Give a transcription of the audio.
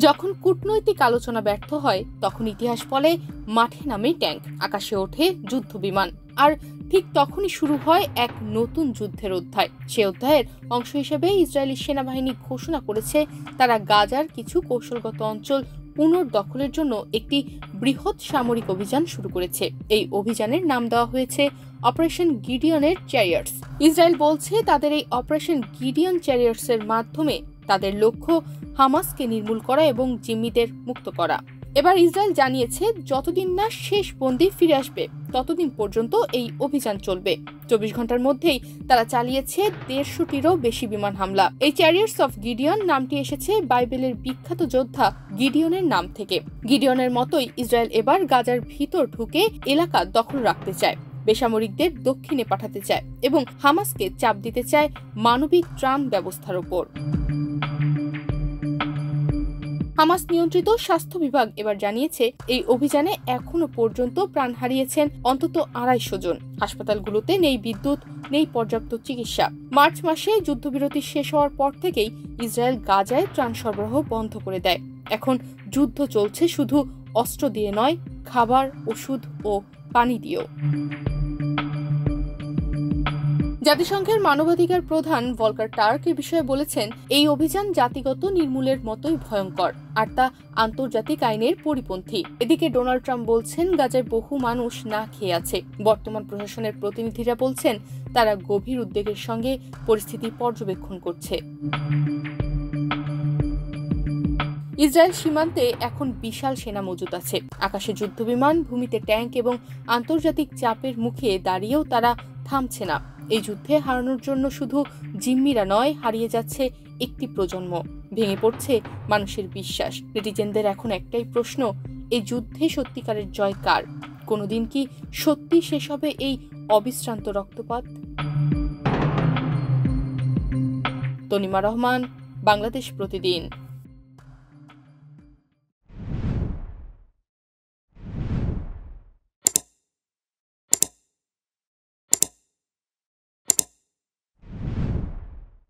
যখন কূটনৈতিক আলোচনা ব্যর্থ হয় তখন ইতিহাস বলে মাঠে নামে ট্যাঙ্ক, আকাশে ওঠে যুদ্ধ বিমান, আর ঠিক তখনই শুরু হয় এক নতুন যুদ্ধের অধ্যায়। সে অধ্যায়ের অংশ হিসেবে ইসরায়েলি সেনাবাহিনী ঘোষণা করেছে তারা গাজার কিছু কৌশলগত অঞ্চল পুনর্দখলের জন্য একটি বৃহৎ সামরিক অভিযান শুরু করেছে। এই অভিযানের নাম দেওয়া হয়েছে অপারেশন গিডিয়নের চ্যারিয়ার্স। ইসরায়েল বলছে তাদের এই অপারেশন গিডিয়ন চ্যারিয়ার্সের মাধ্যমে তাদের লক্ষ্য হামাসকে নির্মূল করা এবং জিম্মিদের মুক্ত করা। এবার ইসরায়েল জানিয়েছে যতদিন না শেষ বন্দী ফিরে আসবে ততদিন পর্যন্ত এই অভিযান চলবে। 24 ঘন্টার মধ্যেই তারা চালিয়েছে 150টিরও বেশি বিমান হামলা। এই চ্যারিয়ার্স অফ গিডিয়ন নামটি এসেছে বাইবেলের বিখ্যাত যোদ্ধা গিডিয়নের নাম থেকে। গিডিয়নের মতোই ইসরায়েল এবার গাজার ভিতর ঢুকে এলাকা দখল রাখতে চায়, বেসামরিকদের দক্ষিণে পাঠাতে চায় এবং হামাসকে চাপ দিতে চায় মানবিক ত্রাণ ব্যবস্থার ওপর। হামাস নিয়ন্ত্রিত স্বাস্থ্য বিভাগ এবার জানিয়েছে এই অভিযানে এখনো পর্যন্ত প্রাণ হারিয়েছেন অন্তত 250 জন। হাসপাতালগুলোতে নেই বিদ্যুৎ, নেই পর্যাপ্ত চিকিৎসা। মার্চ মাসে যুদ্ধবিরতি শেষ হওয়ার পর থেকেই ইসরায়েল গাজায় ত্রাণ সরবরাহ বন্ধ করে দেয়। এখন যুদ্ধ চলছে শুধু অস্ত্র দিয়ে নয়, খাবার, ওষুধ ও পানি দিয়েও। জাতিসংঘের মানবাধিকার প্রধান ভলকার টার্ক এ বিষয়ে বলেছেন, এই অভিযান জাতিগত নির্মূলের মতোই ভয়ঙ্কর আর তা আন্তর্জাতিক আইনের পরিপন্থী। এদিকে ডোনাল্ড ট্রাম্প বলছেন গাজায় বহু মানুষ না খেয়ে আছে। বর্তমান প্রশাসনের প্রতিনিধিরা বলছেন তারা গভীর উদ্বেগের সঙ্গে পরিস্থিতি পর্যবেক্ষণ করছে। ইসরায়েল সীমান্তে এখন বিশাল সেনা মজুত আছে। আকাশে যুদ্ধবিমান, ভূমিতে ট্যাঙ্ক এবং আন্তর্জাতিক চাপের মুখে দাঁড়িয়েও তারা থামছে না। এই যুদ্ধে হারানোর জন্য শুধু জিম্মিরা নয়, হারিয়ে যাচ্ছে একটি প্রজন্ম, ভেঙে পড়ছে মানুষের বিশ্বাস। নেটিজেনদের এখন একটাই প্রশ্ন, এই যুদ্ধে সত্যিকারের জয় কার? কোনোদিন কি সত্যি শেষ হবে এই অবিশ্রান্ত রক্তপাত? তনিমা রহমান, বাংলাদেশ প্রতিদিন।